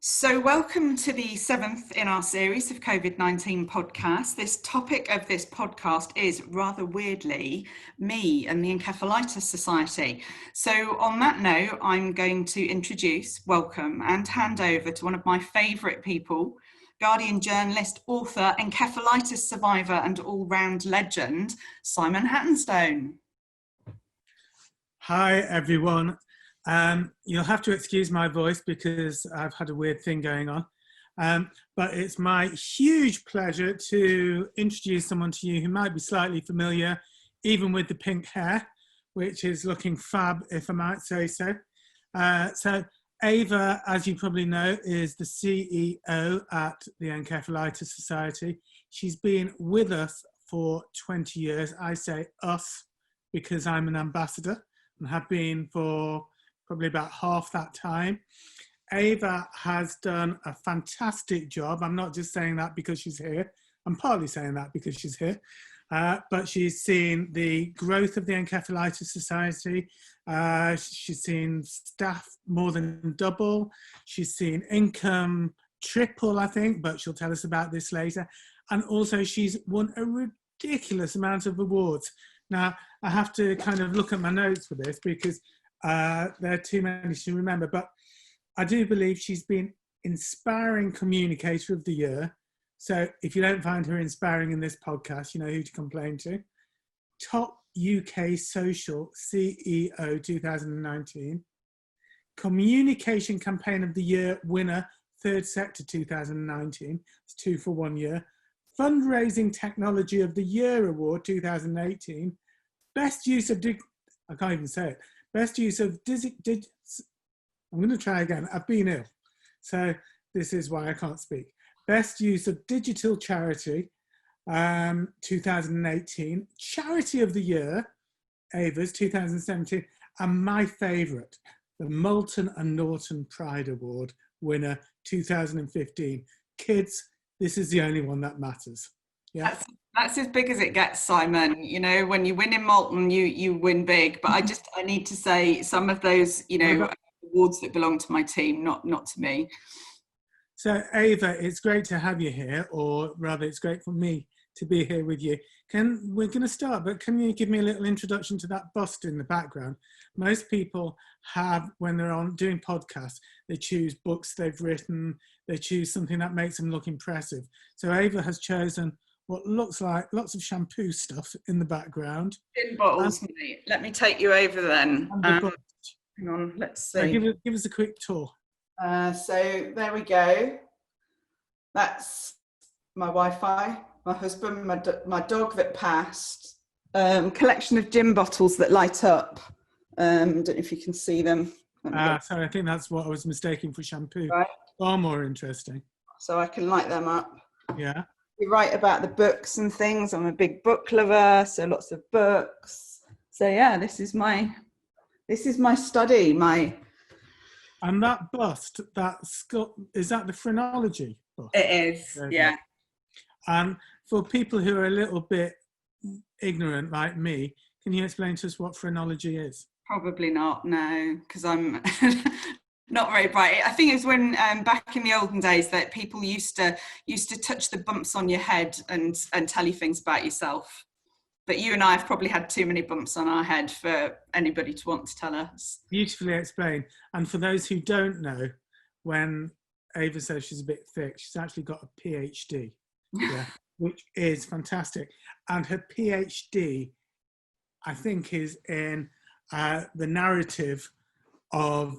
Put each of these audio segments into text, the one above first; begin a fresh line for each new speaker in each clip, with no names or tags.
So welcome to the 7th in our series of COVID-19 podcasts. This topic of this podcast is, rather weirdly, me and the Encephalitis Society. So on that note, I'm going to introduce, welcome and hand over to one of my favourite people, Guardian journalist, author, encephalitis survivor and all-round legend, Simon Hattenstone.
Hi everyone. You'll have to excuse my voice because I've had a weird thing going on. But it's my huge pleasure to introduce someone to you who might be slightly familiar, even with the pink hair, which is looking fab, if I might say so. So Ava, as you probably know, is the CEO at the Encephalitis Society. She's been with us for 20 years. I say us because I'm an ambassador and have been for probably about half that time. Ava has done a fantastic job. I'm not just saying that because she's here. I'm partly saying that because she's here. But she's seen the growth of the Encephalitis Society. She's seen staff more than double. She's seen income triple, I think, but she'll tell us about this later. And also she's won a ridiculous amount of awards. Now, I have to kind of look at my notes for this because there are too many to remember, but I do believe she's been Inspiring Communicator of the Year. So if you don't find her inspiring in this podcast, you know who to complain to. Top UK Social CEO 2019. Communication Campaign of the Year winner, Third Sector 2019. It's 2 for 1 year. Fundraising Technology of the Year Award 2018. Best use of, I can't even say it. Best use of I'm going to try again. I've been ill, so this is why I can't speak. Best use of digital charity, 2018. Charity of the Year, Ava's 2017, and my favourite, the Moulton and Norton Pride Award winner 2015. Kids, this is the only one that matters. Yeah.
That's as big as it gets, Simon. You know, when you win in Moulton, you win big. But I need to say some of those, awards that belong to my team, not to me.
So Ava, it's great to have you here, or rather it's great for me to be here with you. We're going to start, but can you give me a little introduction to that bust in the background? Most people have, when they're on doing podcasts, they choose books they've written, they choose something that makes them look impressive. So Ava has chosen what looks like lots of shampoo stuff in the background.
Gin bottles, mate. Let me take you over then. Hang on, let's see.
So give us a quick tour.
So there we go. That's my Wi-Fi, my husband, my dog that passed. Collection of gin bottles that light up. Don't know if you can see them.
Sorry, I think that's what I was mistaking for shampoo.
Right.
Far more interesting.
So I can light them up.
Yeah.
We write about the books and things. I'm a big book lover, so lots of books. So yeah, this is my study.
And that bust, is that the phrenology bust?
It is, yeah.
And for people who are a little bit ignorant like me, can you explain to us what phrenology is?
Probably not, no, because I'm not very bright. I think it was when back in the olden days that people used to touch the bumps on your head and tell you things about yourself. But you and I have probably had too many bumps on our head for anybody to want to tell us.
Beautifully explained. And for those who don't know, when Ava says she's a bit thick, she's actually got a PhD, yeah, which is fantastic. And her PhD, I think, is in the narrative of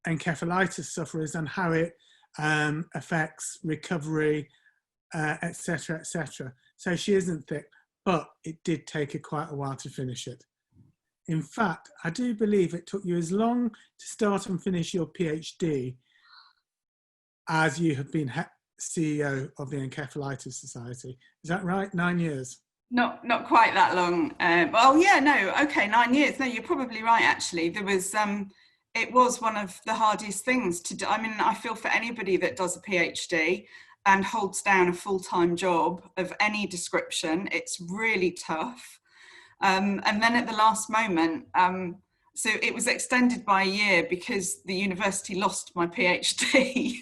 encephalitis sufferers and how it affects recovery, etc., etc. So she isn't thick, but it did take her quite a while to finish it. In fact, I do believe it took you as long to start and finish your PhD as you have been CEO of the Encephalitis Society. Is that right? 9 years?
Not quite that long. 9 years. No, you're probably right, actually. There was... it was one of the hardest things to do. I mean, I feel for anybody that does a PhD and holds down a full-time job of any description, it's really tough. And then at the last moment, So it was extended by a year because the university lost my PhD.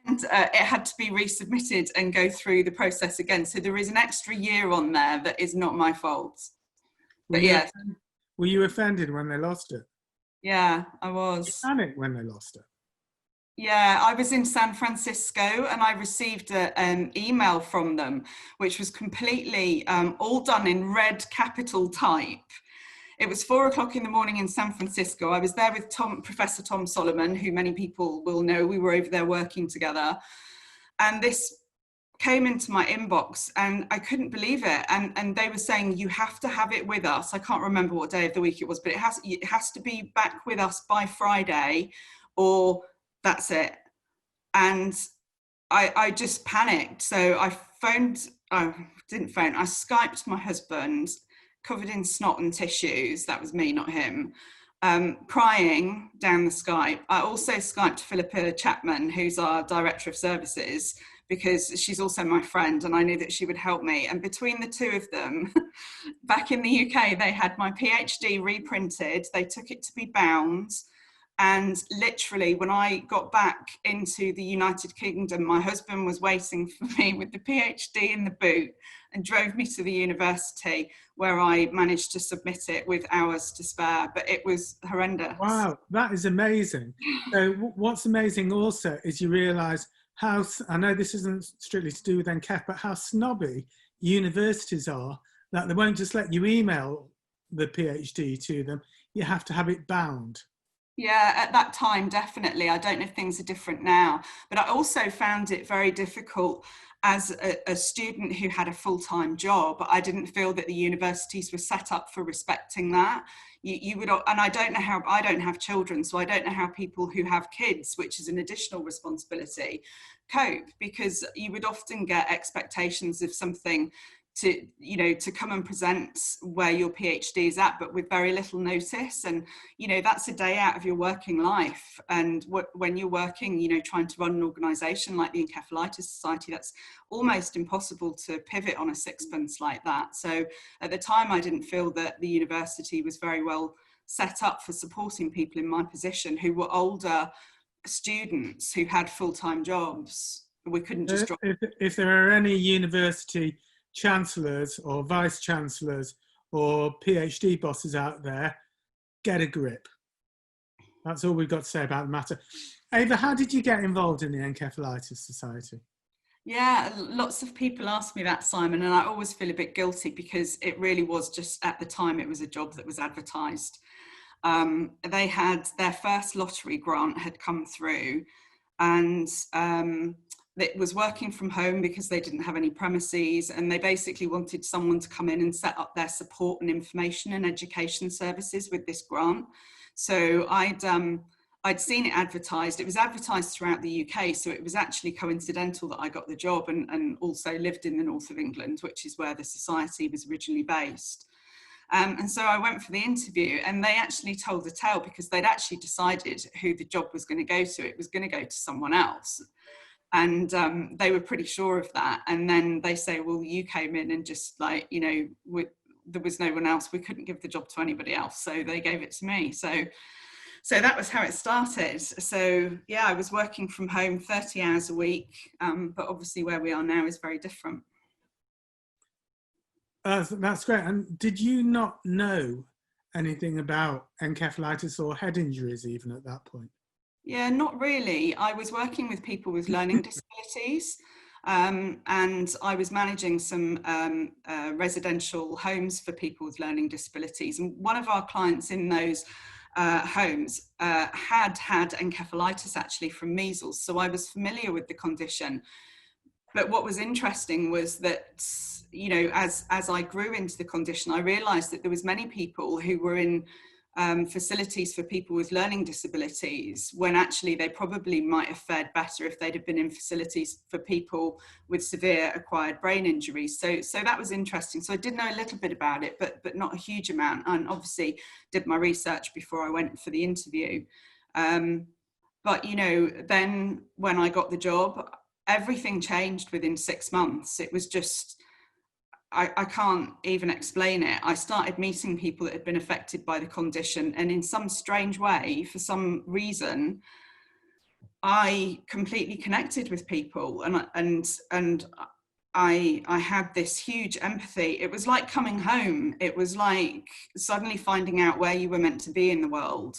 And it had to be resubmitted and go through the process again. So there is an extra year on there that is not my fault. But yeah.
Were you offended when they lost it?
Yeah, I was.
You panicked when they lost it?
Yeah, I was in San Francisco and I received an email from them, which was completely all done in red capital type. It was 4 o'clock in the morning in San Francisco. I was there with Professor Tom Solomon, who many people will know. We were over there working together. And this came into my inbox and I couldn't believe it. And they were saying, you have to have it with us. I can't remember what day of the week it was, but it has to be back with us by Friday or that's it. And I just panicked. So I Skyped my husband, covered in snot and tissues. That was me, not him. Crying down the Skype. I also Skyped Philippa Chapman, who's our Director of Services, because she's also my friend and I knew that she would help me. And between the two of them, back in the UK, they had my PhD reprinted. They took it to be bound. And literally, when I got back into the United Kingdom, my husband was waiting for me with the PhD in the boot and drove me to the university where I managed to submit it with hours to spare, but it was horrendous.
Wow, that is amazing. So what's amazing also is you realise how, I know this isn't strictly to do with NCEF, but how snobby universities are, that they won't just let you email the PhD to them, you have to have it bound.
Yeah, at that time, definitely. I don't know if things are different now, but I also found it very difficult as a student who had a full-time job. I didn't feel that the universities were set up for respecting that. You would, and I don't have children, so I don't know how people who have kids, which is an additional responsibility, cope, because you would often get expectations of something to come and present where your PhD is at, but with very little notice. And, that's a day out of your working life. And when you're working, trying to run an organisation like the Encephalitis Society, that's almost impossible to pivot on a sixpence like that. So at the time, I didn't feel that the university was very well set up for supporting people in my position who were older students who had full-time jobs. We couldn't just drop.
If there are any university chancellors or vice chancellors or PhD bosses out there, get a grip. That's all we've got to say about the matter. Ava, how did you get involved in the Encephalitis Society?
Yeah, lots of people ask me that, Simon, and I always feel a bit guilty because it really was just, at the time, it was a job that was advertised. They had their first lottery grant had come through, and it was working from home because they didn't have any premises, and they basically wanted someone to come in and set up their support and information and education services with this grant. So I'd seen it advertised. It was advertised throughout the UK, so it was actually coincidental that I got the job and also lived in the north of England, which is where the society was originally based. And so I went for the interview, and they actually told the tale because they'd actually decided who the job was going to go to. It was going to go to someone else. And they were pretty sure of that. And then they say, well, you came in and just there was no one else. We couldn't give the job to anybody else. So they gave it to me. So that was how it started. So yeah, I was working from home 30 hours a week. But obviously where we are now is very different.
That's great. And did you not know anything about encephalitis or head injuries even at that point?
Yeah, not really. I was working with people with learning disabilities, and I was managing some residential homes for people with learning disabilities. And one of our clients in those homes had encephalitis actually from measles. So I was familiar with the condition. But what was interesting was that, as I grew into the condition, I realised that there was many people who were in facilities for people with learning disabilities when actually they probably might have fared better if they'd have been in facilities for people with severe acquired brain injuries. So that was interesting. So I did know a little bit about it, but not a huge amount. And obviously did my research before I went for the interview. But, then when I got the job, everything changed within 6 months. It was just, I can't even explain it. I started meeting people that had been affected by the condition, and in some strange way, for some reason, I completely connected with people, and I had this huge empathy. It was like coming home. It was like suddenly finding out where you were meant to be in the world,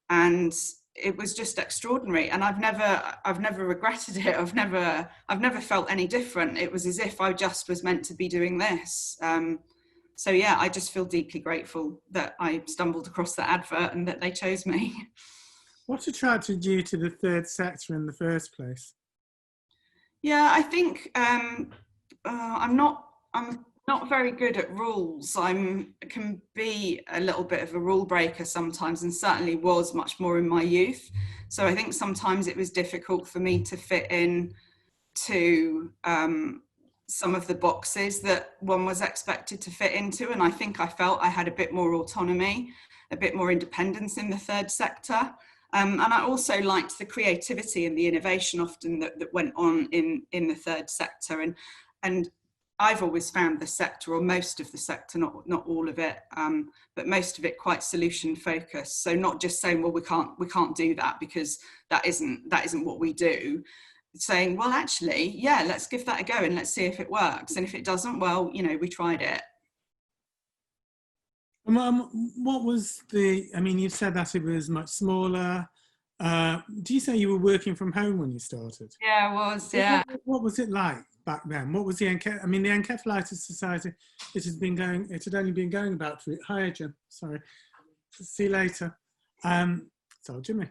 and it was just extraordinary. And I've never regretted it. I've never felt any different. It was as if I just was meant to be doing this. So yeah, I just feel deeply grateful that I stumbled across the advert and that they chose me.
What attracted you to the third sector in the first place?
Yeah, I think I'm not very good at rules. Can be a little bit of a rule breaker sometimes, and certainly was much more in my youth. So I think sometimes it was difficult for me to fit in to some of the boxes that one was expected to fit into. And I think I felt I had a bit more autonomy, a bit more independence in the third sector. And I also liked the creativity and the innovation often that went on in the third sector. And I've always found the sector, or most of the sector, not all of it, but most of it quite solution focused. So not just saying, well, we can't do that because that isn't what we do. Saying, well, actually, yeah, let's give that a go and let's see if it works. And if it doesn't, well, we tried it.
What was you said that it was much smaller. Do you say you were working from home when you started?
Yeah, I was, yeah.
What was it like back then? What was the Encephalitis Society, it had only been going about 3 years. Hi, Jim, sorry. See you later. So Jimmy.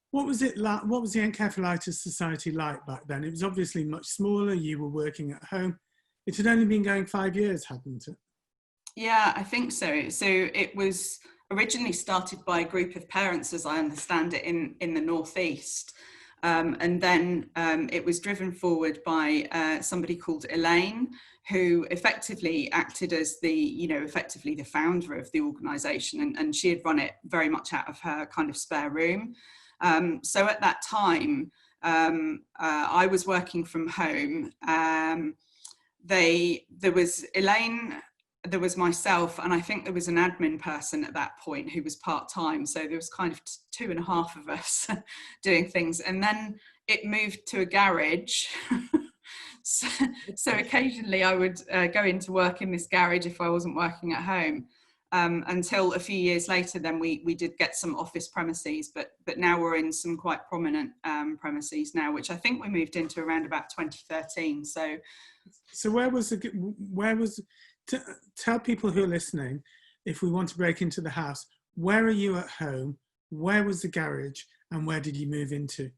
What was it like? What was the Encephalitis Society like back then? It was obviously much smaller. You were working at home. It had only been going 5 years, hadn't it?
Yeah, I think so. So it was originally started by a group of parents, as I understand it, in the Northeast. And then it was driven forward by somebody called Elaine, who effectively acted as effectively the founder of the organisation. And she had run it very much out of her kind of spare room. So at that time, I was working from home. There was Elaine, there was myself, and I think there was an admin person at that point who was part-time. So there was kind of 2.5 of us doing things. And then it moved to a garage. So occasionally I would go into work in this garage if I wasn't working at home. Until a few years later, then we did get some office premises, but now we're in some quite prominent premises now, which I think we moved into around about 2013. So tell people who are listening, if we want to break into the house, where are you at home? Where was the garage, and where did you move into?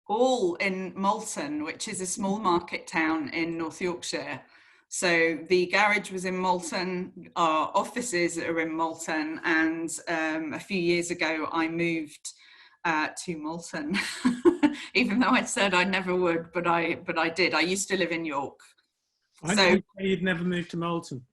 All in Malton, which is a small market town in North Yorkshire. So the garage was in Malton, our offices are in Malton, and a few years ago I moved to Malton, even though I'd said I never would, but I did. I used to live in York.
I didn't say you'd never moved to Malton.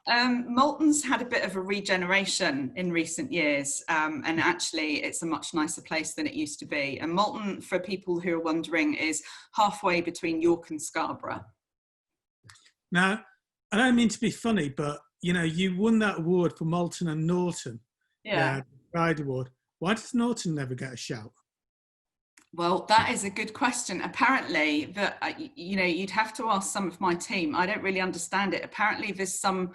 Malton's had a bit of a regeneration in recent years, and actually it's a much nicer place than it used to be. And Malton, for people who are wondering, is halfway between York and Scarborough.
Now, I don't mean to be funny, but you won that award for Malton and Norton.
Yeah.
The Pride Award. Why does Norton never get a shout?
Well, that is a good question. Apparently, you'd have to ask some of my team. I don't really understand it. Apparently, there's some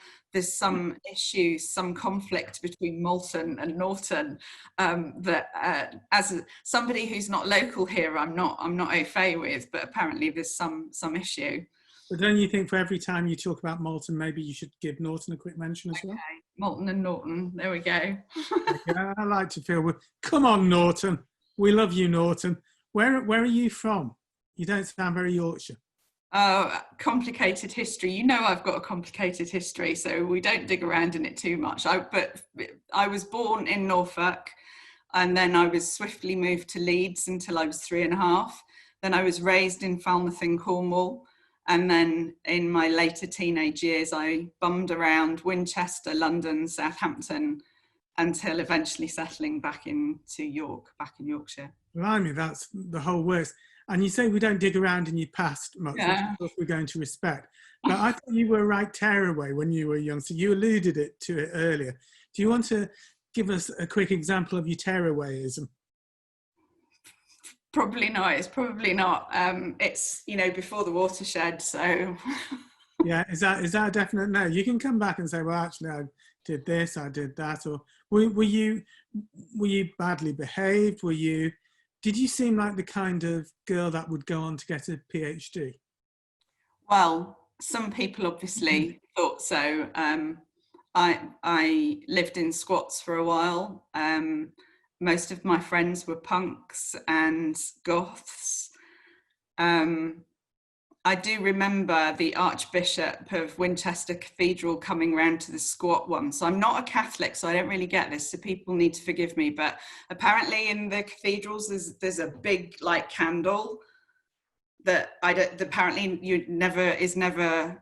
issues, some conflict between Malton and Norton that, as somebody who's not local here, I'm not au fait with. But apparently, there's some issue.
But don't you think for every time you talk about Malton, maybe you should give Norton a quick mention as well?
Okay, Malton and Norton. There we go.
Yeah, I like to feel. Come on, Norton. We love you, Norton. Where are you from? You don't sound very Yorkshire.
Oh, complicated history. I've got a complicated history, so we don't dig around in it too much. But I was born in Norfolk, and then I was swiftly moved to Leeds until I was 3.5. Then I was raised in Falmouth in Cornwall. And then in my later teenage years, I bummed around Winchester, London, Southampton, until eventually settling back into York, back in Yorkshire.
Blimey, that's the whole works. And you say we don't dig around in your past much, which
Yeah.
of course we're going to respect. But I thought you were a right tearaway when you were young, so you alluded to it earlier. Do you want to give us a quick example of your tearawayism?
Probably not. It's probably not. It's, before the watershed, so.
Yeah, is that a definite no? You can come back and say, well, actually, I did this, I did that, or were you badly behaved? Did you seem like the kind of girl that would go on to get a PhD?
Well, some people obviously thought so. I lived in squats for a while. Most of my friends were punks and goths. I do remember the Archbishop of Winchester Cathedral coming round to the squat once. I'm not a Catholic, so I don't really get this, so people need to forgive me. But apparently in the cathedrals, there's a big candle that apparently never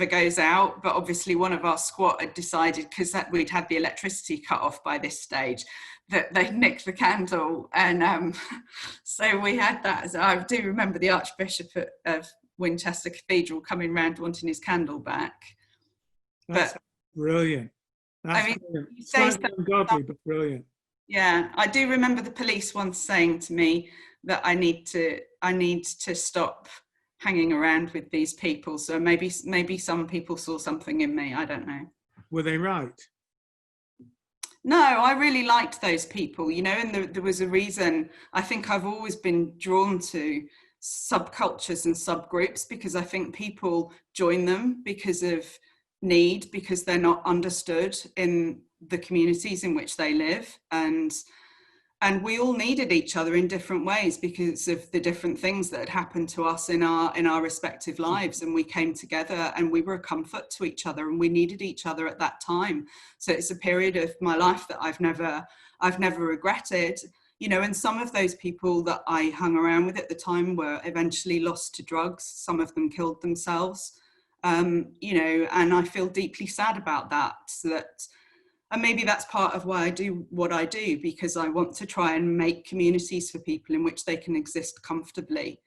goes out. But obviously one of our squat had decided, because we'd had the electricity cut off by this stage, that they'd nicked the candle, and so we had that. So I do remember the Archbishop of Winchester Cathedral coming round wanting his candle back.
That's brilliant. That's brilliant. Slightly ungodly, but brilliant.
Yeah, I do remember the police once saying to me that I need to stop hanging around with these people. So maybe some people saw something in me. I don't know.
Were they right?
No, I really liked those people, and there was a reason. I think I've always been drawn to subcultures and subgroups, because I think people join them because of need, because they're not understood in the communities in which they live, and we all needed each other in different ways because of the different things that had happened to us in our respective lives, and we came together and we were a comfort to each other, and we needed each other at that time. So it's a period of my life that I've never regretted. And some of those people that I hung around with at the time were eventually lost to drugs. Some of them killed themselves, and I feel deeply sad about that. And maybe that's part of why I do what I do, because I want to try and make communities for people in which they can exist comfortably.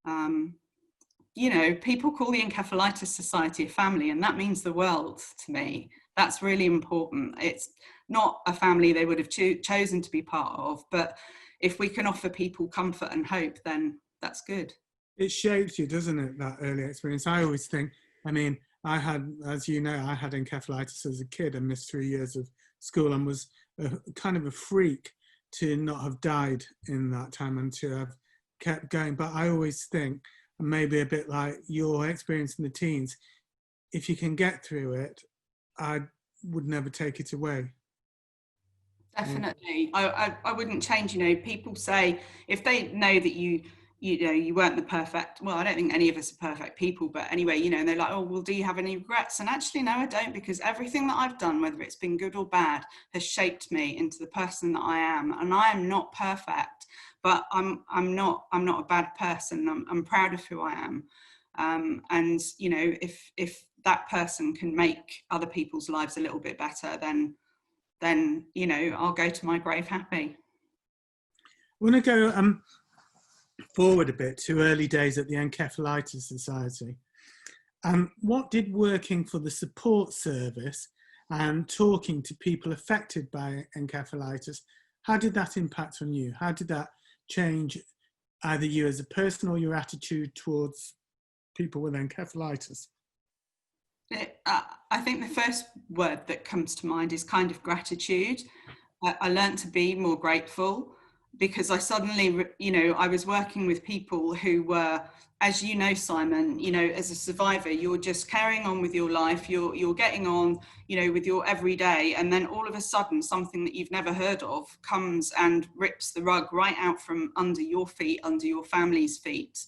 People call the Encephalitis Society a family, and that means the world to me. That's really important. It's not a family they would have chosen to be part of, but if we can offer people comfort and hope, then that's good.
It shapes you, doesn't it, that early experience? I always think, I had, as you know, I had encephalitis as a kid and missed 3 years of school, and was kind of a freak to not have died in that time and to have kept going. But I always think, and maybe a bit like your experience in the teens, if you can get through it, I would never take it away.
Definitely. I wouldn't change. People say, if they know that you weren't the perfect, well, I don't think any of us are perfect people, but anyway, and they're like, oh, well, do you have any regrets? And actually, no, I don't, because everything that I've done, whether it's been good or bad, has shaped me into the person that I am. And I am not perfect, but I'm not a bad person. I'm proud of who I am. And if that person can make other people's lives a little bit better, then I'll go to my grave happy.
I want to go forward a bit to early days at the Encephalitis Society. What did working for the support service and talking to people affected by encephalitis, how did that impact on you? How did that change either you as a person or your attitude towards people with encephalitis?
I think the first word that comes to mind is kind of gratitude. I learned to be more grateful, because I suddenly, I was working with people who were, as you know, Simon, as a survivor, you're just carrying on with your life, you're getting on, with your everyday, and then all of a sudden something that you've never heard of comes and rips the rug right out from under your feet, under your family's feet.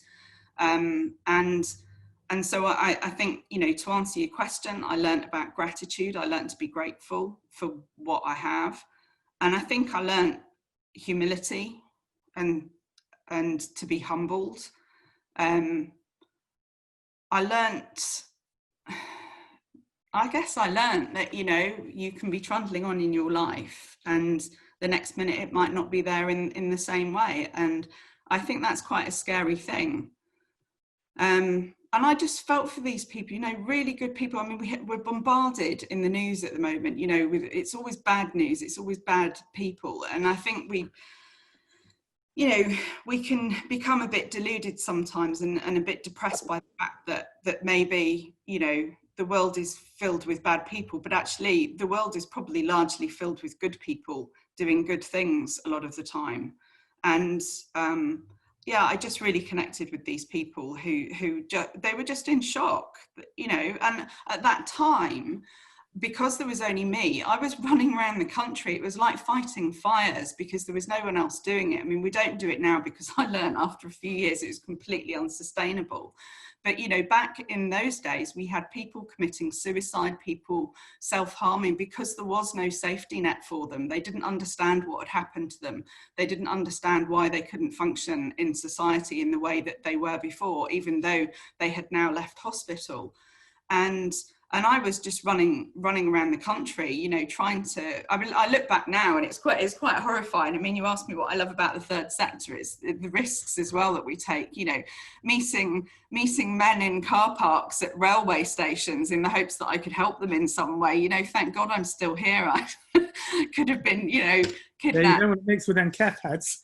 And so I think, to answer your question, I learned about gratitude. I learned to be grateful for what I have. And I think I learned humility and to be humbled. I learned that, you can be trundling on in your life and the next minute it might not be there in the same way. And I think that's quite a scary thing. And I just felt for these people, you know, really good people. I mean, we're bombarded in the news at the moment, you know, it's always bad news, it's always bad people. And I think you know, we can become a bit deluded sometimes and a bit depressed by the fact that maybe, you know, the world is filled with bad people, but actually the world is probably largely filled with good people doing good things a lot of the time. And yeah, I just really connected with these people who they were just in shock, you know. And at that time, because there was only me, I was running around the country. It was like fighting fires because there was no one else doing it. I mean, we don't do it now because I learned after a few years it was completely unsustainable. But, you know, back in those days, we had people committing suicide, people self-harming because there was no safety net for them. They didn't understand what had happened to them. They didn't understand why they couldn't function in society in the way that they were before, even though they had now left hospital. And I was just running around the country, you know, trying to, I mean, I look back now and it's quite horrifying. I mean, you asked me what I love about the third sector, it's the risks as well that we take, you know, meeting men in car parks at railway stations in the hopes that I could help them in some way. You know, thank God I'm still here. I could have been, you know, kidnapped.
Yeah, you don't want to mix with them cat heads.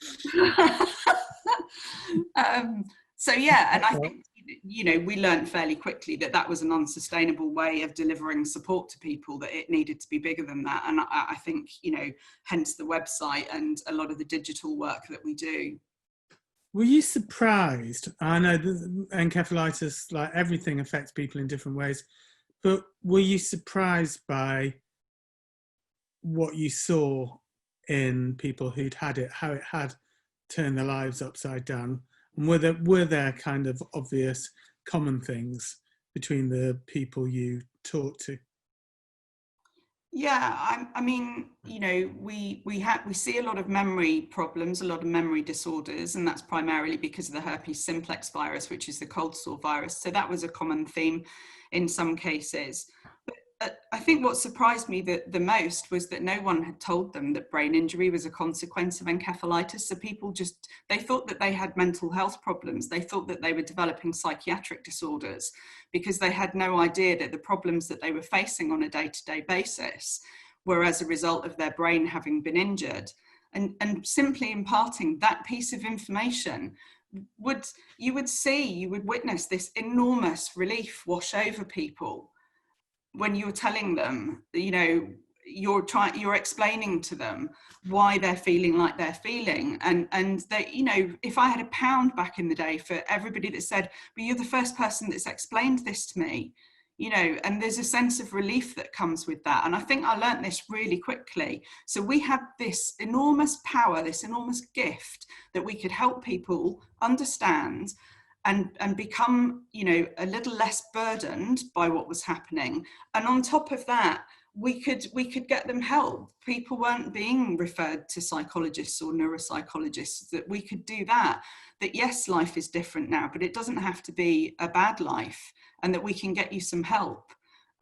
So yeah, and I think, you know, we learned fairly quickly that was an unsustainable way of delivering support to people, that it needed to be bigger than that. And I think, you know, hence the website and a lot of the digital work that we do.
Were you surprised? I know encephalitis, like everything, affects people in different ways, but were you surprised by what you saw in people who'd had it, how it had turned their lives upside down? And were there kind of obvious common things between the people you talked to?
Yeah, I mean, you know, we see a lot of memory problems, a lot of memory disorders, and that's primarily because of the herpes simplex virus, which is the cold sore virus. So that was a common theme in some cases. But I think what surprised me the most was that no one had told them that brain injury was a consequence of encephalitis. So people they thought that they had mental health problems. They thought that they were developing psychiatric disorders because they had no idea that the problems that they were facing on a day-to-day basis were as a result of their brain having been injured. And simply imparting that piece of information you would witness this enormous relief wash over people when you're telling them, you know, you're explaining to them why they're feeling like they're feeling. And that, you know, if I had £1 back in the day for everybody that said, but you're the first person that's explained this to me, you know, and there's a sense of relief that comes with that. And I think I learned this really quickly. So we had this enormous power, this enormous gift that we could help people understand and become, you know, a little less burdened by what was happening. And on top of that, we could get them help. People weren't being referred to psychologists or neuropsychologists, that we could do that yes, life is different now, but it doesn't have to be a bad life, and that we can get you some help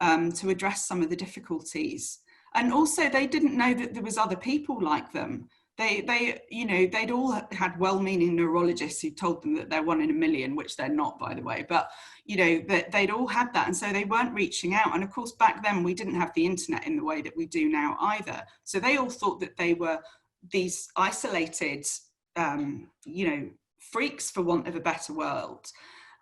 to address some of the difficulties. And also, they didn't know that there was other people like them. They, you know, they'd all had well-meaning neurologists who told them that they're 1 in a million, which they're not, by the way, but, you know, that they'd all had that. And so they weren't reaching out. And of course, back then we didn't have the internet in the way that we do now either. So they all thought that they were these isolated, you know, freaks, for want of a better word.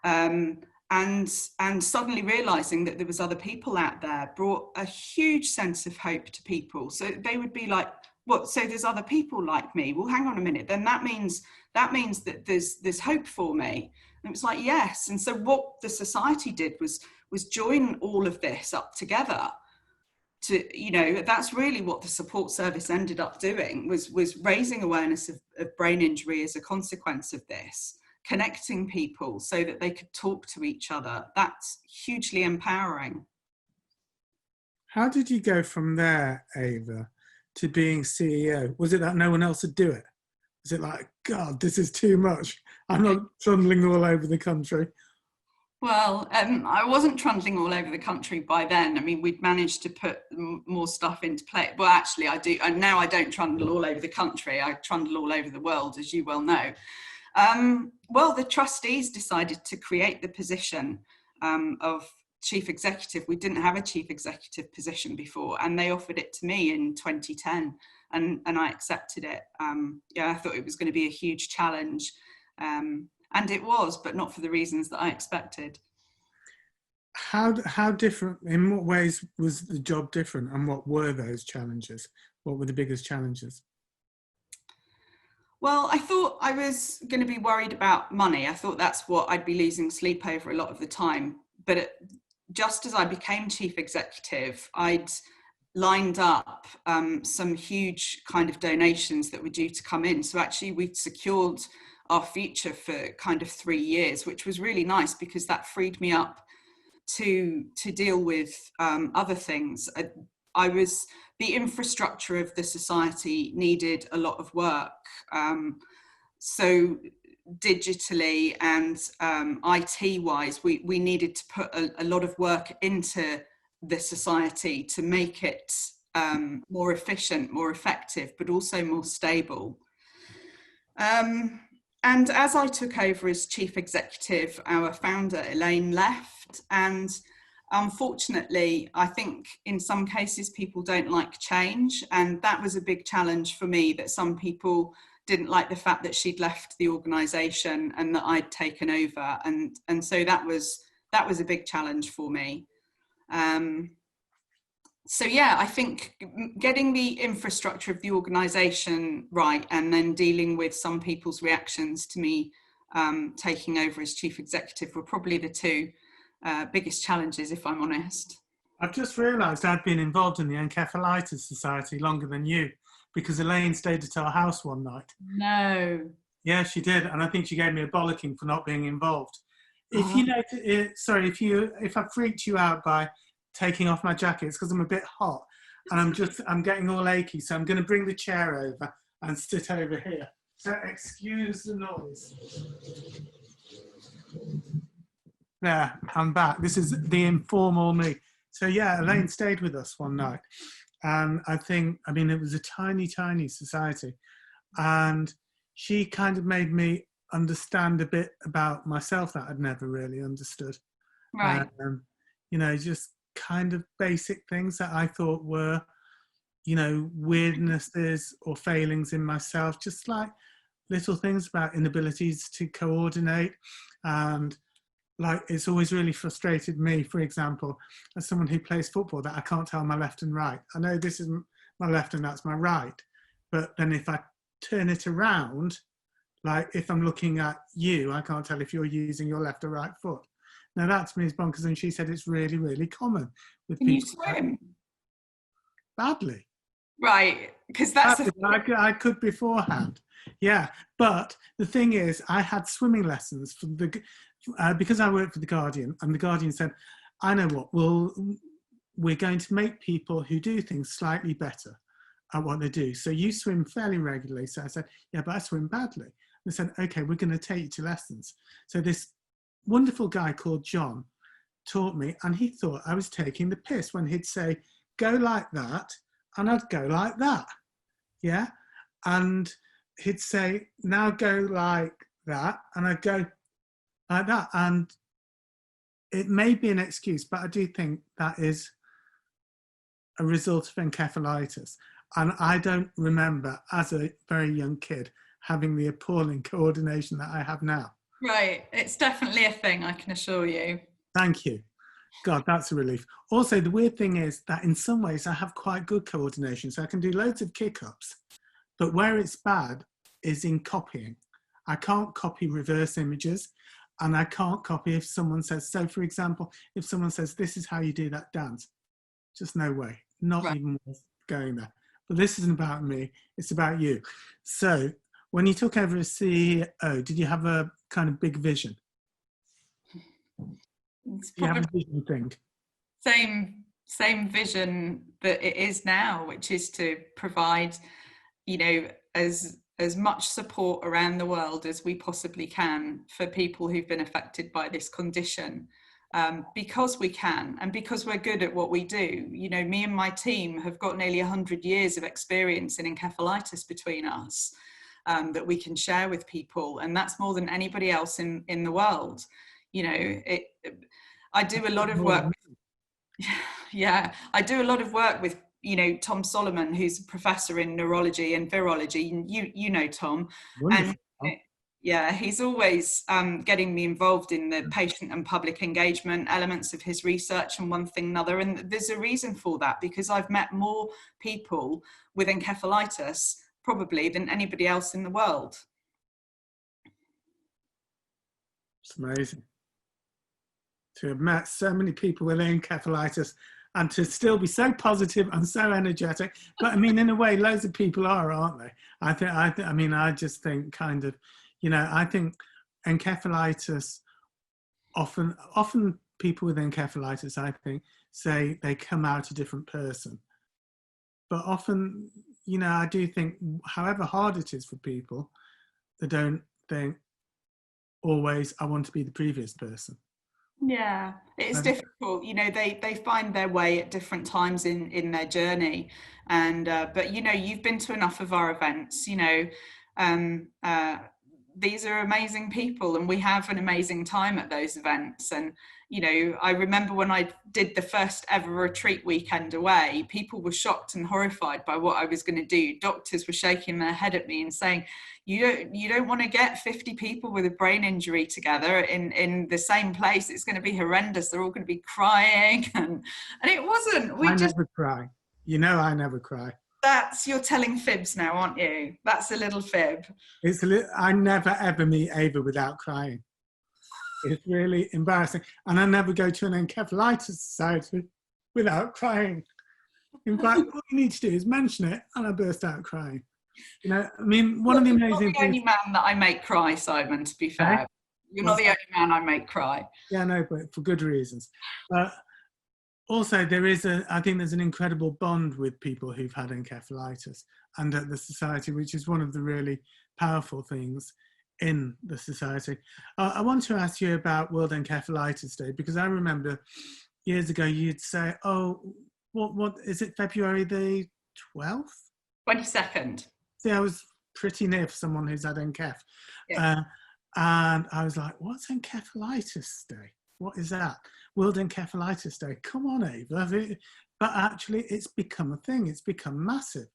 And suddenly realizing that there was other people out there brought a huge sense of hope to people. So they would be like, what, so there's other people like me? Well, hang on a minute, then that means that there's hope for me. And it was like, yes. And so what the society did was join all of this up together to, you know, that's really what the support service ended up doing, was raising awareness of brain injury as a consequence of this, connecting people so that they could talk to each other. That's hugely empowering.
How did you go from there, Ava, to being CEO? Was it that no one else would do it? Was it like, God, this is too much, I'm not trundling all over the country? Well,
I wasn't trundling all over the country by then. I mean, we'd managed to put more stuff into play. Well, actually, I do. And now I don't trundle all over the country. I trundle all over the world, as you well know. Well, the trustees decided to create the position of chief executive. We didn't have a chief executive position before, and they offered it to me in 2010, and I accepted it. I thought it was going to be a huge challenge, and it was, but not for the reasons that I expected.
How different, in what ways was the job different, and what were those challenges? What were the biggest challenges?
Well, I thought I was going to be worried about money. I thought that's what I'd be losing sleep over a lot of the time. But just as I became chief executive, I'd lined up some huge kind of donations that were due to come in. So actually we'd secured our future for kind of 3 years, which was really nice because that freed me up to deal with other things. The infrastructure of the society needed a lot of work. So digitally and IT wise, we needed to put a lot of work into the society to make it more efficient, more effective, but also more stable. And as I took over as chief executive, our founder, Elaine, left. And unfortunately, I think in some cases people don't like change. And that was a big challenge for me, that some people didn't like the fact that she'd left the organisation and that I'd taken over. And so that was a big challenge for me. So yeah, I think getting the infrastructure of the organisation right and then dealing with some people's reactions to me taking over as chief executive were probably the two biggest challenges, if I'm honest.
I've just realised I'd been involved in the Encephalitis Society longer than you, because Elaine stayed at our house one night.
No.
Yeah, she did, and I think she gave me a bollocking for not being involved. If you know, if I freaked you out by taking off my jacket, it's because I'm a bit hot and I'm getting all achy, so I'm going to bring the chair over and sit over here. So excuse the noise. There, I'm back. This is the informal me. So yeah, Elaine stayed with us one night, and it was a tiny, tiny society, and she kind of made me understand a bit about myself that I'd never really understood.
Right.
Just kind of basic things that I thought were, weirdnesses or failings in myself, just like little things about inabilities to coordinate. And like, it's always really frustrated me, for example, as someone who plays football, that I can't tell my left and right. I know this is my left and that's my right, but then if I turn it around, like if I'm looking at you, I can't tell if you're using your left or right foot. Now that's Ms. Bonkers, and she said it's really, really common with
Can
people.
you swim?
Badly.
Right, because that's
I could beforehand. Yeah, but the thing is, I had swimming lessons from because I worked for The Guardian, and The Guardian said, I know what, we're going to make people who do things slightly better at what they do. So you swim fairly regularly. So I said, yeah, but I swim badly. They said, okay, we're going to take you to lessons. So this wonderful guy called John taught me, and he thought I was taking the piss when he'd say, go like that, and I'd go like that. Yeah. And he'd say, now go like that, and I'd go like that. And it may be an excuse, but I do think that is a result of encephalitis. And I don't remember, as a very young kid, having the appalling coordination that I have now.
Right, it's definitely a thing, I can assure you.
Thank you. God, that's a relief. Also, the weird thing is that in some ways I have quite good coordination, so I can do loads of kick-ups, but where it's bad is in copying. I can't copy reverse images, and I can't copy if someone says, so for example, if someone says, this is how you do that dance, just no way, not right. Even worth going there. But this isn't about me, it's about you. So when you took over as CEO, did you have a kind of big vision? You have a vision thing.
Same vision that it is now, which is to provide, as much support around the world as we possibly can for people who've been affected by this condition, because we can, and because we're good at what we do. Me and my team have got nearly 100 years of experience in encephalitis between us. that we can share with people, and that's more than anybody else in the world. You know, I do a lot of work. Yeah, I do a lot of work with, you know, Tom Solomon, who's a professor in neurology and virology. You know Tom.
Wonderful.
And yeah, he's always getting me involved in the patient and public engagement elements of his research and one thing another. And there's a reason for that, because I've met more people with encephalitis probably than anybody else in the world.
It's amazing to have met so many people with encephalitis and to still be so positive and so energetic. But I mean, in a way, loads of people are, aren't they? I just think kind of, you know, I think encephalitis, often people with encephalitis, I think, say they come out a different person. But often, you know, I do think, however hard it is for people, they don't think always, I want to be the previous person.
Yeah, it's difficult. You know, they find their way at different times in their journey. And, but, you know, you've been to enough of our events, you know, these are amazing people and we have an amazing time at those events. And, you know, I remember when I did the first ever retreat weekend away, people were shocked and horrified by what I was going to do. Doctors were shaking their head at me and saying, you don't want to get 50 people with a brain injury together in the same place. It's going to be horrendous. They're all going to be crying. And it wasn't. I
never cry. You know, I never cry.
You're telling fibs now, aren't you? That's a little fib.
I never ever meet Ava without crying. It's really embarrassing. And I never go to an encephalitis society without crying. In fact, all you need to do is mention it and I burst out crying. You know, I mean, one of the amazing things... You're
not the only man that I make cry, Simon, to be fair. You're not the only man I make cry.
Yeah, no, but for good reasons. Also, I think there's an incredible bond with people who've had encephalitis and at the society, which is one of the really powerful things in the society. I want to ask you about World Encephalitis Day, because I remember years ago you'd say, oh, what is it, February the 12th?
22nd.
See, I was pretty near for someone who's had enceph. Yeah. And I was like, what's Encephalitis Day? What is that? World Encephalitis Day. Come on, Ava. But actually, it's become a thing. It's become massive.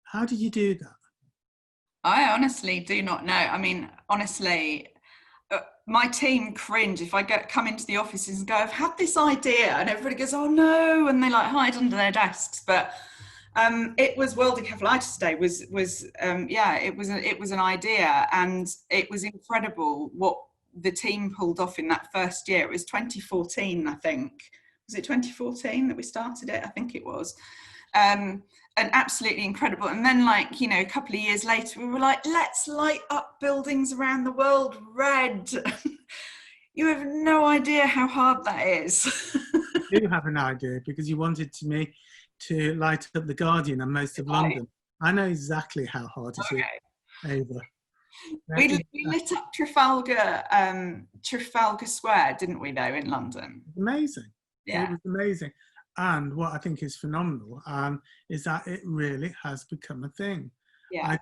How did you do that?
I honestly do not know. I mean, honestly, my team cringe if I come into the offices and go, I've had this idea, and everybody goes, oh no, and they like hide under their desks. But it was World Encephalitis Day. It was an idea, and it was incredible what the team pulled off in that first year. It was 2014, I think. Was it 2014 that we started it? I think it was. And absolutely incredible. And then, like, you know, a couple of years later, we were like, let's light up buildings around the world red. You have no idea how hard that is.
I do have an idea, because you wanted me to light up the Guardian and most of London. I know exactly how hard it is, Ava.
We lit up Trafalgar Square, didn't we, though, in London?
Amazing.
Yeah.
It was amazing. And what I think is phenomenal is that it really has become a thing.
Yeah.
I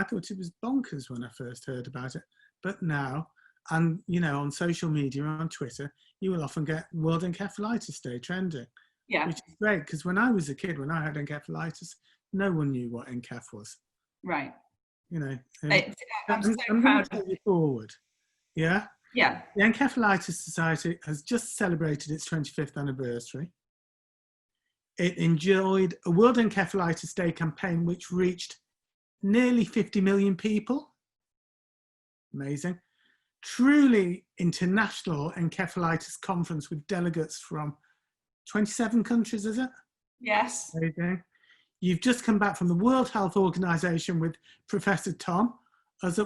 thought it was bonkers when I first heard about it. But now, and you know, on social media, on Twitter, you will often get World Encephalitis Day trending.
Yeah.
Which is great, because when I was a kid, when I had encephalitis, no one knew what enceph was.
Right.
You know,
I'm so
proud to take you forward. Yeah?
Yeah.
The Encephalitis Society has just celebrated its 25th anniversary. It enjoyed a World Encephalitis Day campaign which reached nearly 50 million people. Amazing. Truly international encephalitis conference with delegates from 27 countries, is it?
Yes.
Amazing. You've just come back from the World Health Organization with Professor Tom.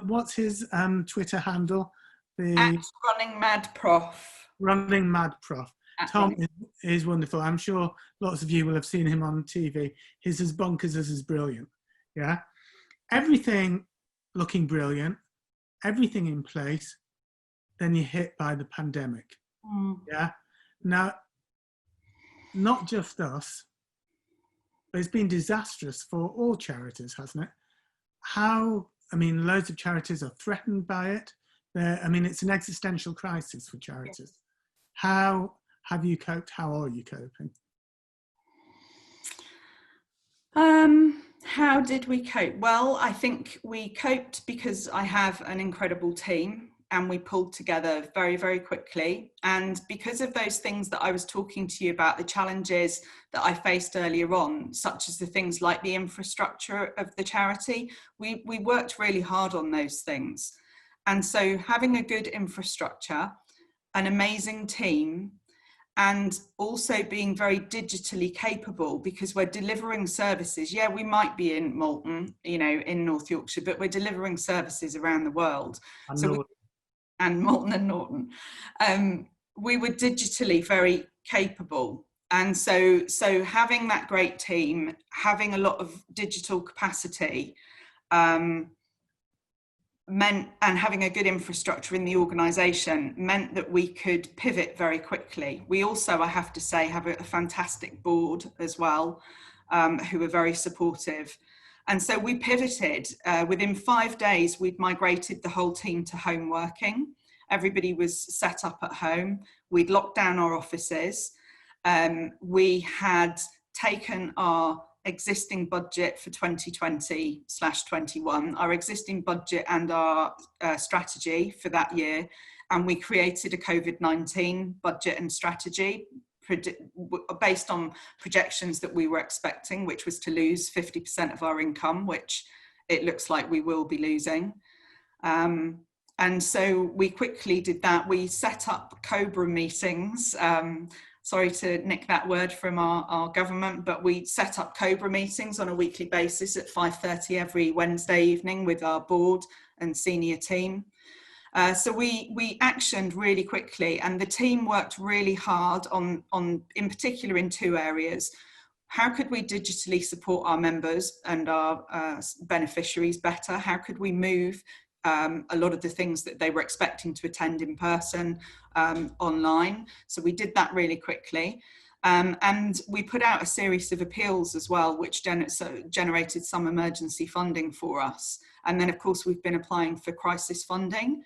What's his Twitter handle?
Running Mad Prof.
Running Mad Prof. Tom is wonderful. I'm sure lots of you will have seen him on TV. He's as bonkers as brilliant. Yeah. Everything looking brilliant, everything in place. Then you're hit by the pandemic.
Mm.
Yeah. Now, not just us, but it's been disastrous for all charities, hasn't it? How I mean, loads of charities are threatened by it. I mean, it's an existential crisis for charities. How have you coped? How are you coping?
How did we cope? Well, I think we coped because I have an incredible team and we pulled together very, very quickly. And because of those things that I was talking to you about, the challenges that I faced earlier on, such as the things like the infrastructure of the charity, we worked really hard on those things. And so having a good infrastructure, an amazing team, and also being very digitally capable, because we're delivering services. Yeah, we might be in Malton, you know, in North Yorkshire, but we're delivering services around the world. And Malton and Norton. We were digitally very capable. And so having that great team, having a lot of digital capacity, meant, and having a good infrastructure in the organisation meant that we could pivot very quickly. We also, I have to say, have a fantastic board as well, who are very supportive. And so we pivoted. Within 5 days, we'd migrated the whole team to home working. Everybody was set up at home. We'd locked down our offices. We had taken our existing budget for 2020/21, our existing budget and our strategy for that year, and we created a COVID-19 budget and strategy based on projections that we were expecting, which was to lose 50% of our income, which it looks like we will be losing. And so we quickly did that. We set up COBRA meetings. Sorry to nick that word from our government, but we set up COBRA meetings on a weekly basis at 5:30 every Wednesday evening with our board and senior team. So we actioned really quickly, and the team worked really hard on in particular in 2 areas. How could we digitally support our members and our beneficiaries better? How could we move a lot of the things that they were expecting to attend in person online? So we did that really quickly. And we put out a series of appeals as well, which generated some emergency funding for us. And then, of course, we've been applying for crisis funding.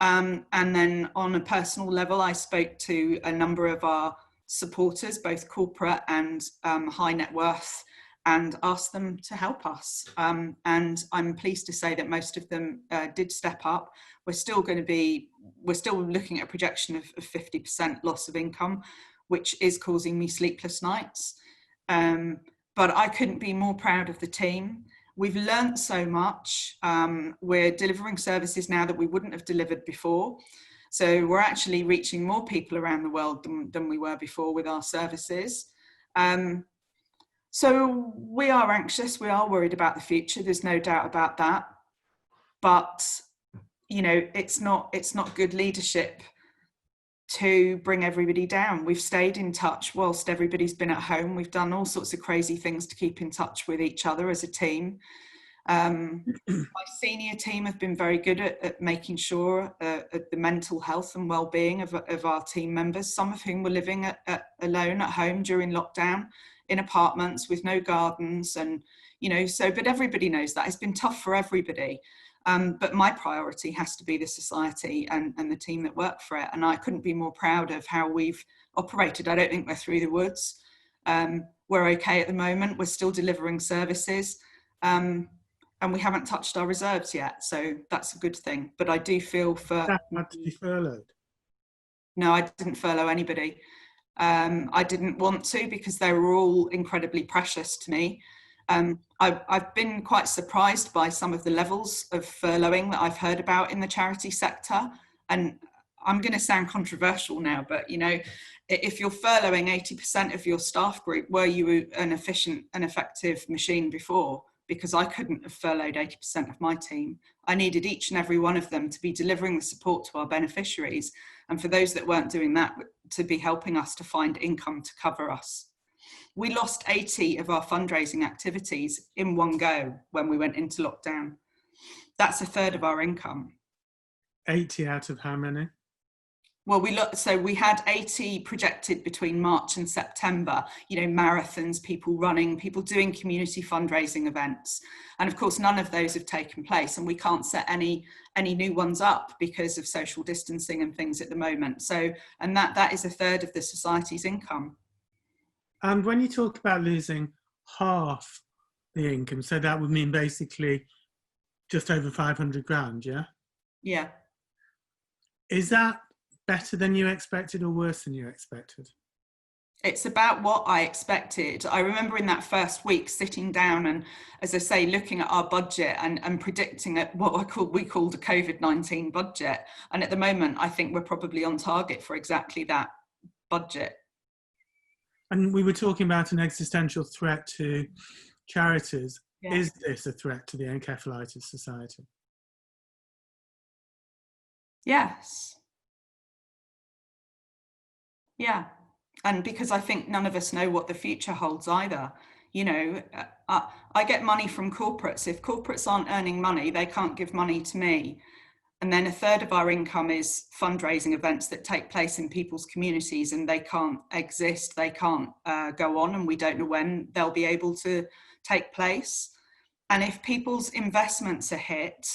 And then on a personal level, I spoke to a number of our supporters, both corporate and high net worth, and asked them to help us. And I'm pleased to say that most of them did step up. We're still looking at a projection of 50% loss of income, which is causing me sleepless nights. But I couldn't be more proud of the team. We've learned so much. We're delivering services now that we wouldn't have delivered before. So we're actually reaching more people around the world than we were before with our services. So we are anxious, we are worried about the future, there's no doubt about that. But, you know, it's not good leadership to bring everybody down. We've stayed in touch whilst everybody's been at home. We've done all sorts of crazy things to keep in touch with each other as a team. My senior team have been very good at making sure at the mental health and well-being of our team members, some of whom were living alone at home during lockdown, in apartments with no gardens, and but everybody knows that it's been tough for everybody. But my priority has to be the society and the team that work for it, and I couldn't be more proud of how we've operated. I don't think we're through the woods. We're okay at the moment. We're still delivering services, and we haven't touched our reserves yet, so that's a good thing. But I do feel for...
That had to be furloughed?
No, I didn't furlough anybody. I didn't want to, because they were all incredibly precious to me. I've been quite surprised by some of the levels of furloughing that I've heard about in the charity sector. And I'm going to sound controversial now, but if you're furloughing 80% of your staff group, were you an efficient and effective machine before? Because I couldn't have furloughed 80% of my team. I needed each and every one of them to be delivering the support to our beneficiaries. And for those that weren't doing that, to be helping us to find income to cover us. We lost 80 of our fundraising activities in one go when we went into lockdown. That's a third of our income.
80 out of how many?
Well, we had 80 projected between March and September, marathons, people running, people doing community fundraising events. And of course, none of those have taken place, and we can't set any new ones up because of social distancing and things at the moment. So, and that is a third of the society's income.
And when you talk about losing half the income, so that would mean basically just over 500 grand, yeah?
Yeah.
Is that better than you expected or worse than you expected?
It's about what I expected. I remember in that first week sitting down and, as I say, looking at our budget and predicting at what we called a COVID-19 budget. And at the moment, I think we're probably on target for exactly that budget.
And we were talking about an existential threat to charities. Yeah. Is this a threat to the Encephalitis Society?
Yes. Yeah. And because I think none of us know what the future holds either. I get money from corporates. If corporates aren't earning money, they can't give money to me. And then a third of our income is fundraising events that take place in people's communities, and they can't exist, they can't go on, and we don't know when they'll be able to take place. And if people's investments are hit,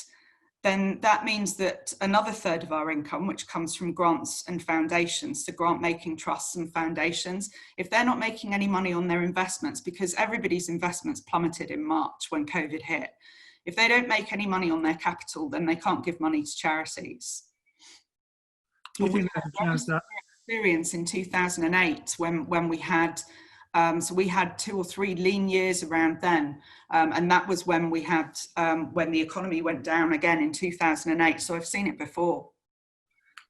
then that means that another third of our income, which comes from grants and foundations, so grant-making trusts and foundations, if they're not making any money on their investments, because everybody's investments plummeted in March when COVID hit, if they don't make any money on their capital, then they can't give money to charities.
Do you think there's a chance that
experience in 2008 when we had so we had 2 or 3 lean years around then, and that was when we had when the economy went down again in 2008. So I've seen it before.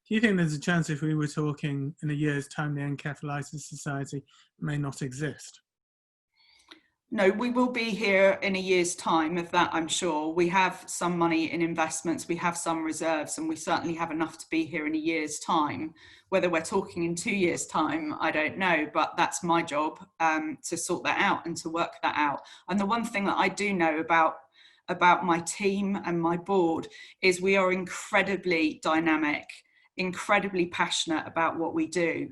Do you think there's a chance, if we were talking in a year's time, the Encephalitis Society may not exist?
No, we will be here in a year's time, of that I'm sure. We have some money in investments, we have some reserves, and we certainly have enough to be here in a year's time. Whether we're talking in 2 years' time, I don't know, but that's my job to sort that out and to work that out. And the one thing that I do know about my team and my board is we are incredibly dynamic, incredibly passionate about what we do.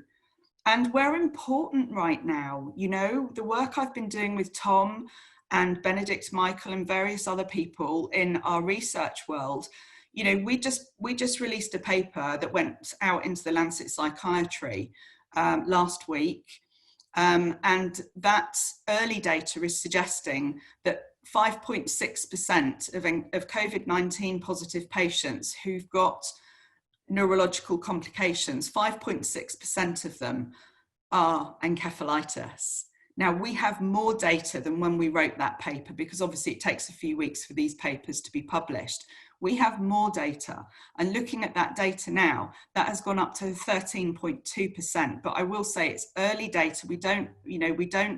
And we're important right now. The work I've been doing with Tom and Benedict Michael and various other people in our research world, we just released a paper that went out into the Lancet Psychiatry last week. And that early data is suggesting that 5.6% of COVID-19 positive patients who've got neurological complications, 5.6% of them are encephalitis. Now, we have more data than when we wrote that paper, because obviously it takes a few weeks for these papers to be published. We have more data, and looking at that data now, that has gone up to 13.2%. But I will say it's early data. We don't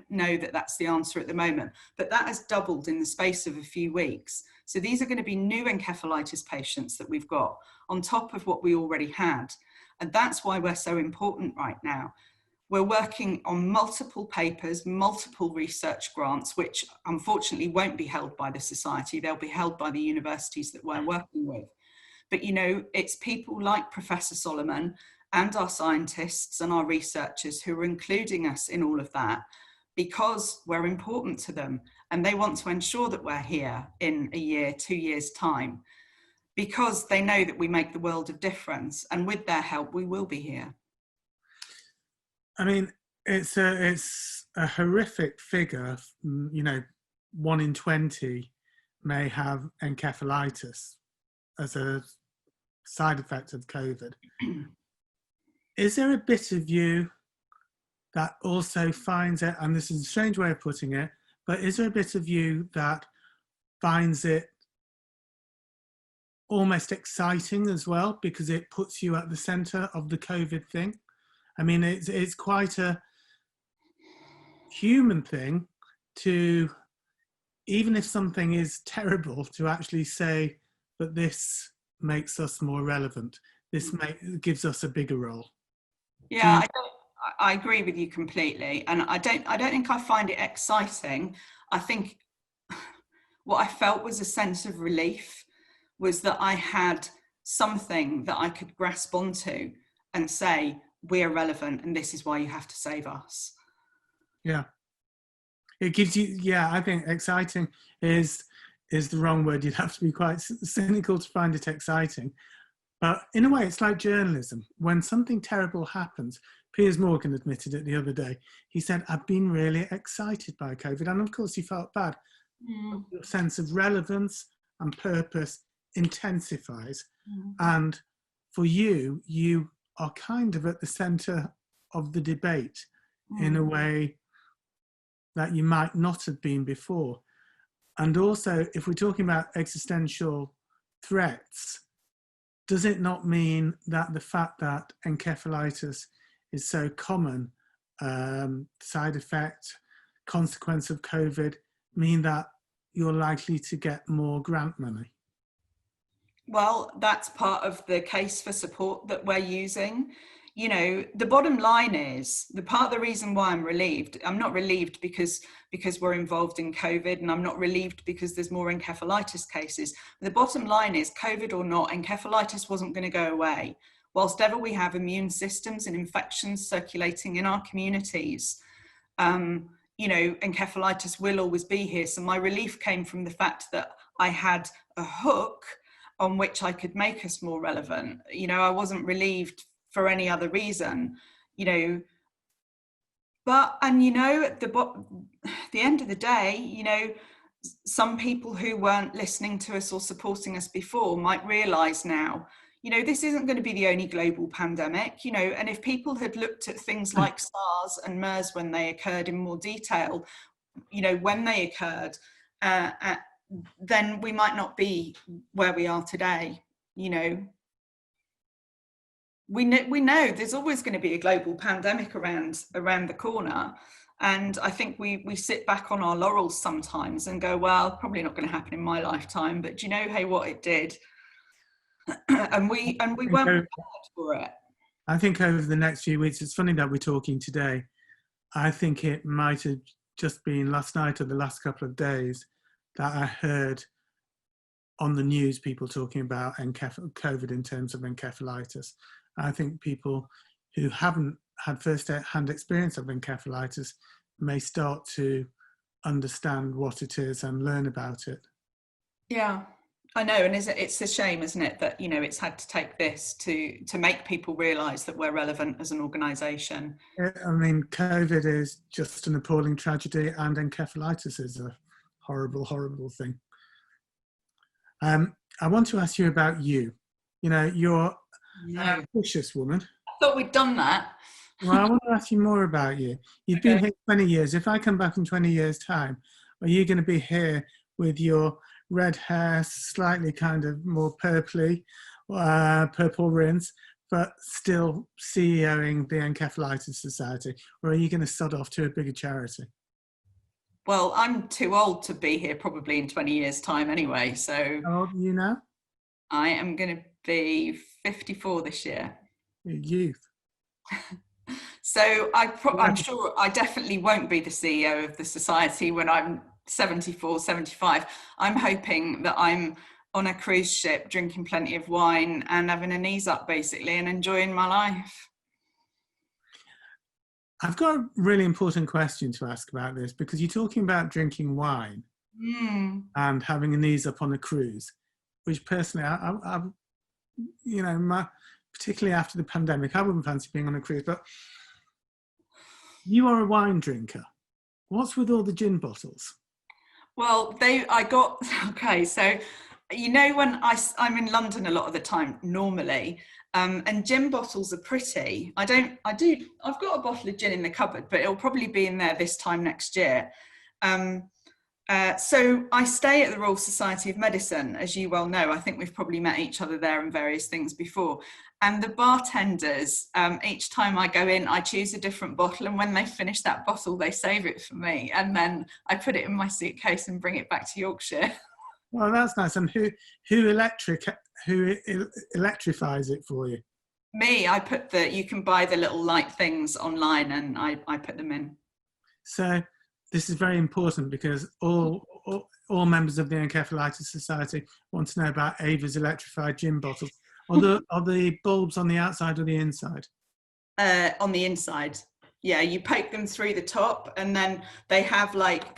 know that that's the answer at the moment, but that has doubled in the space of a few weeks. So these are going to be new encephalitis patients that we've got on top of what we already had. And that's why we're so important right now. We're working on multiple papers, multiple research grants, which unfortunately won't be held by the society. They'll be held by the universities that we're working with. But, it's people like Professor Solomon and our scientists and our researchers who are including us in all of that, because we're important to them, and they want to ensure that we're here in a year, 2 years' time, because they know that we make the world of difference, and with their help, we will be here.
I mean, it's a horrific figure. 1 in 20 may have encephalitis as a side effect of COVID. Is there a bit of you that also finds it, and this is a strange way of putting it, but is there a bit of you that finds it almost exciting as well, because it puts you at the centre of the COVID thing? I mean, it's quite a human thing to, even if something is terrible, to actually say, but this makes us more relevant. This gives us a bigger role.
Yeah, I agree with you completely. And I don't think I find it exciting. I think what I felt was a sense of relief, was that I had something that I could grasp onto. and say, we're relevant and this is why you have to save us.
Yeah. It gives you, I think exciting is the wrong word. You'd have to be quite cynical to find it exciting. But in a way, it's like journalism. When something terrible happens, Piers Morgan admitted it the other day. He said, I've been really excited by COVID. And of course, he felt bad. Your sense of relevance and purpose intensifies. And for you, you are kind of at the centre of the debate in a way that you might not have been before. And also, if we're talking about existential threats, does it not mean that the fact that encephalitis is so common, side effect, consequence of COVID, mean that you're likely to get more grant money?
Well, that's part of the case for support that we're using. You know, the bottom line is, the part of the reason why I'm relieved, I'm not relieved because we're involved in COVID, and I'm not relieved because there's more encephalitis cases. The bottom line is, COVID or not, encephalitis wasn't going to go away. Whilst ever we have immune systems and infections circulating in our communities, you know, encephalitis will always be here. So my relief came from the fact that I had a hook on which I could make us more relevant. You know, I wasn't relieved for any other reason, you know. But, and you know, at the end of the day, you know, some people who weren't listening to us or supporting us before might realise now, you know, this isn't going to be the only global pandemic, you know, and if people had looked at things like SARS and MERS when they occurred in more detail, you know, when they occurred, then we might not be where we are today, you know. We know there's always going to be a global pandemic around the corner. And I think we sit back on our laurels sometimes and go, well, probably not going to happen in my lifetime, but do you know, hey, what, it did. and we weren't prepared for it.
I think over the next few weeks, it's funny that we're talking today. I think it might have just been last night or the last couple of days that I heard on the news people talking about COVID in terms of encephalitis. I think people who haven't had first-hand experience of encephalitis may start to understand what it is and learn about it. Yeah,
I know, and it's a shame, isn't it, that, you know, it's had to take this to make people realise that we're relevant as an organisation.
I mean, COVID is just an appalling tragedy, and encephalitis is a horrible, horrible thing. I want to ask you about you. You know, you're an ambitious woman.
I thought we'd done that.
Well, I want to ask you more about you. You've been here 20 years. If I come back in 20 years' time, are you going to be here with your red hair, slightly kind of more purpley, purple rinse, but still CEOing the Encephalitis Society? Or are you going to sod off to a bigger charity?
Well, I'm too old to be here probably in 20 years' time anyway, so...
How old are you now?
I am going to be 54 this year.
You're youth.
So I'm sure I definitely won't be the CEO of the society when I'm 74, 75. I'm hoping that I'm on a cruise ship drinking plenty of wine and having a knees up basically and enjoying my life.
I've got a really important question to ask about this, because you're talking about drinking wine and having a knees up on a cruise, which personally, I you know, particularly after the pandemic, I wouldn't fancy being on a cruise, but you are a wine drinker. What's with all the gin bottles?
Well, okay, so, you know, when I'm in London a lot of the time, normally, and gin bottles are pretty. I've got a bottle of gin in the cupboard, but it'll probably be in there this time next year. So I stay at the Royal Society of Medicine, as you well know. I think we've probably met each other there and various things before. And the bartenders, each time I go in, I choose a different bottle. And when they finish that bottle, they save it for me. And then I put it in my suitcase and bring it back to Yorkshire.
Well, that's nice. And who electrifies it for you?
Me. You can buy the little light things online, and I put them in.
So this is very important, because all members of the Encephalitis Society want to know about Ava's Electrified Gin Bottles. Are the bulbs on the outside or the inside?
On the inside. Yeah, you poke them through the top, and then they have like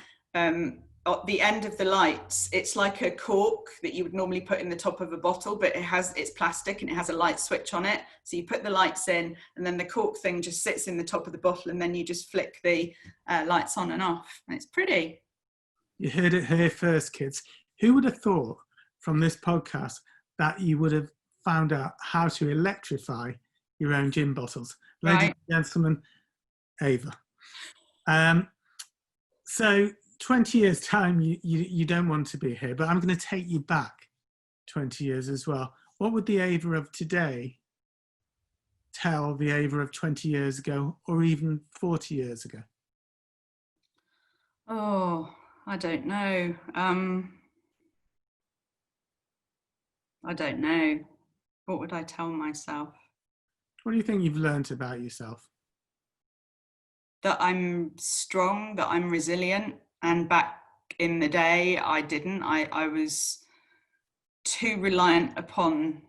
at the end of the lights, it's like a cork that you would normally put in the top of a bottle, but it's plastic and it has a light switch on it. So you put the lights in, and then the cork thing just sits in the top of the bottle, and then you just flick the lights on and off. And it's pretty.
You heard it here first, kids. Who would have thought from this podcast that you would have found out how to electrify your own gin bottles?
Right.
Ladies and gentlemen, Ava. So 20 years time, you don't want to be here, but I'm going to take you back 20 years as well. What would the Ava of today tell the Ava of 20 years ago, or even 40 years ago?
Oh, I don't know. I don't know. What would I tell myself?
What do you think you've learned about yourself?
That I'm strong, that I'm resilient. And back in the day, I didn't. I was too reliant upon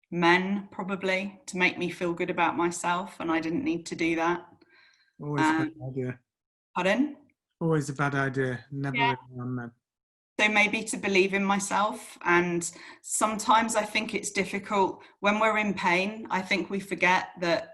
men, probably, to make me feel good about myself. And I didn't need to do that.
Always a bad idea.
Pardon?
Always a bad idea. Never rely on men.
So maybe to believe in myself. And sometimes I think it's difficult when we're in pain. I think we forget that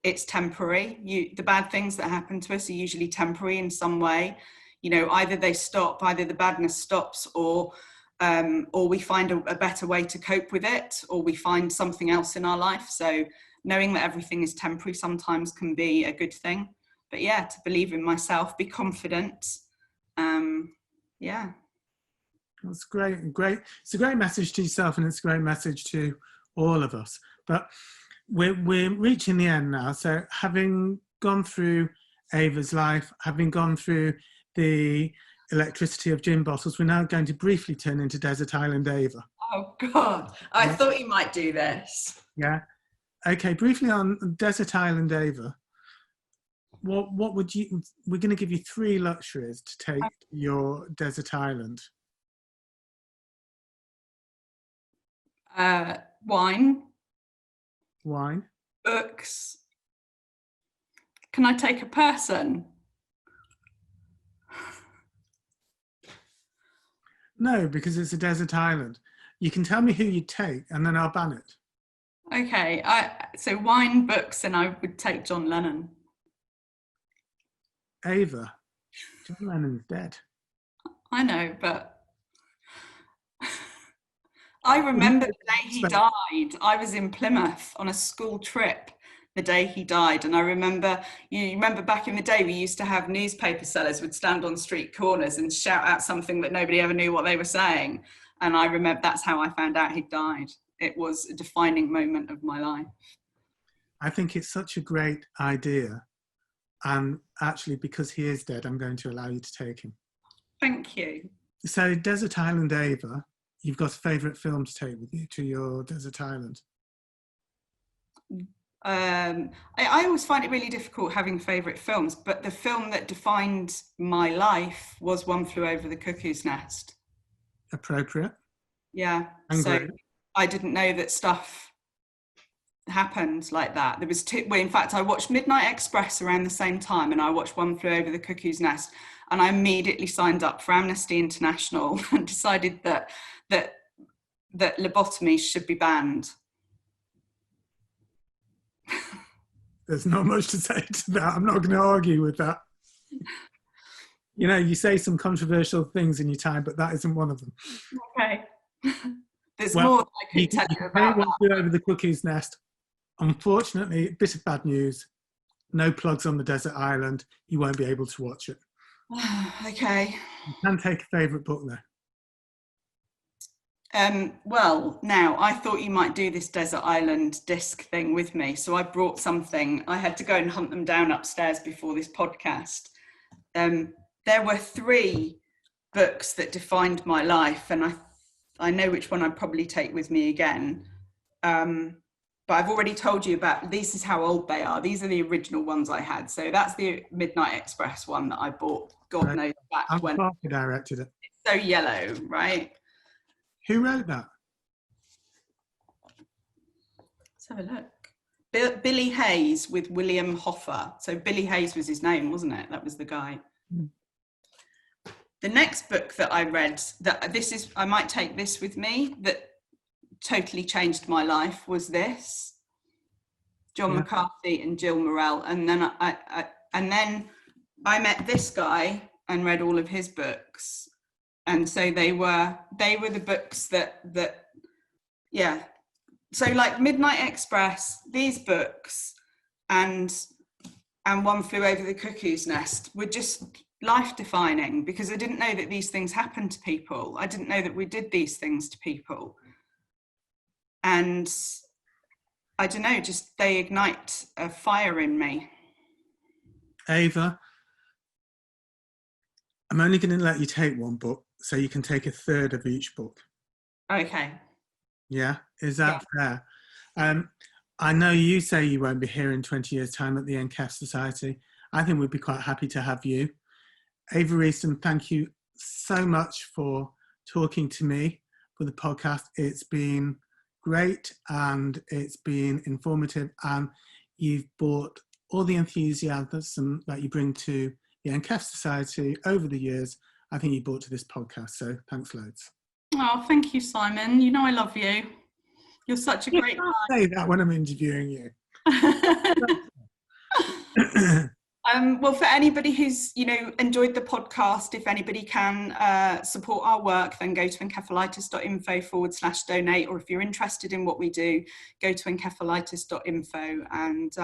it's temporary. The bad things that happen to us are usually temporary in some way. You know, either they stop, either the badness stops, or we find a better way to cope with it, or we find something else in our life. So knowing that everything is temporary sometimes can be a good thing. But yeah, to believe in myself, be confident. Yeah.
That's great. Great. It's a great message to yourself, and it's a great message to all of us. But we're reaching the end now. So having gone through Ava's life, having gone through the electricity of gin bottles, we're now going to briefly turn into Desert Island Ava.
Oh God, I thought you might do this.
Yeah. Okay, briefly on Desert Island Ava. What would you, we're going to give you 3 luxuries to take your desert island.
Wine. Books. Can I take a person?
No, because it's a desert island. You can tell me who you take, and then I'll ban it.
Okay, so wine, books, and I would take John Lennon.
Ava, John Lennon's dead.
I know, but I remember the day he died. I was in Plymouth on a school trip the day he died, and I remember, you remember back in the day we used to have newspaper sellers would stand on street corners and shout out something that nobody ever knew what they were saying, and I remember that's how I found out he died. It was a defining moment of my life.
I think it's such a great idea, and actually because he is dead, I'm going to allow you to take him. Thank you. So Desert Island Ava, you've got a favourite film to take with you to your desert island?
I always find it really difficult having favourite films, but the film that defined my life was One Flew Over the Cuckoo's Nest.
Appropriate.
Yeah. So I didn't know that stuff happened like that. There was in fact, I watched Midnight Express around the same time, and I watched One Flew Over the Cuckoo's Nest, and I immediately signed up for Amnesty International and decided that lobotomies should be banned.
There's not much to say to that. I'm not going to argue with that. You know, you say some controversial things in your time, but that isn't one of them.
Okay. There's more that I could tell you about that.
Flew Over the Cuckoo's Nest. Unfortunately, a bit of bad news. No plugs on the desert island. You won't be able to watch it.
Okay.
You can take a favourite book though.
Well, now I thought you might do this desert island disc thing with me, so I brought something. I had to go and hunt them down upstairs before this podcast. There were 3 books that defined my life, and I know which one I'd probably take with me again. But I've already told you about, this is how old they are. These are the original ones I had. So that's the Midnight Express one that I bought, God knows back when.
I directed it.
It's so yellow, right?
Who wrote that?
Let's have a look. Billy Hayes with William Hoffer. So Billy Hayes was his name, wasn't it? That was the guy. Mm. The next book that I read, I might take this with me, that totally changed my life, was this. John McCarthy and Jill Morell. And then I met this guy and read all of his books. And so they were the books that so like Midnight Express, these books and One Flew Over the Cuckoo's Nest were just life-defining, because I didn't know that these things happened to people. I didn't know that we did these things to people. And I don't know, just they ignite a fire in me.
Ava, I'm only going to let you take one book, so you can take a third of each book.
Okay.
Yeah, is that fair? I know you say you won't be here in 20 years' time at the Encephalitis Society. I think we'd be quite happy to have you. Ava Easton, thank you so much for talking to me for the podcast. It's been great and it's been informative, and you've brought all the enthusiasm that you bring to the Encephalitis Society over the years. I think you brought to this podcast, so thanks loads.
Oh, thank you, Simon. You know I love you. You're such a great guy.
Say that when I'm interviewing you.
Well, for anybody who's enjoyed the podcast, if anybody can support our work, then go to encephalitis.info/donate, or if you're interested in what we do, go to encephalitis.info. And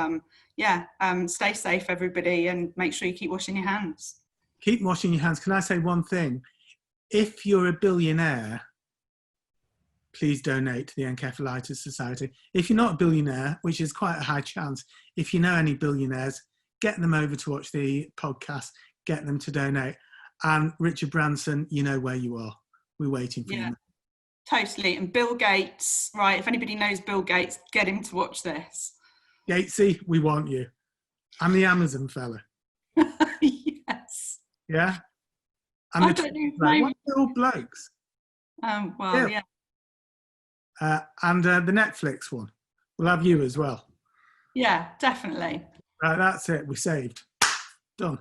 stay safe, everybody, and make sure you keep washing your hands.
Keep washing your hands. Can I say one thing? If you're a billionaire, please donate to the Encephalitis Society. If you're not a billionaire, which is quite a high chance, if you know any billionaires, get them over to watch the podcast, get them to donate. And Richard Branson, you know where you are. We're waiting for you.
Totally. And Bill Gates, right? If anybody knows Bill Gates, get him to watch this.
Gatesy, we want you. I'm the Amazon fella.
Yes.
Yeah?
I don't know.
What are all blokes?
Well, yeah.
And the Netflix one. We'll have you as well.
Yeah, definitely.
Right, that's it. We saved. Done.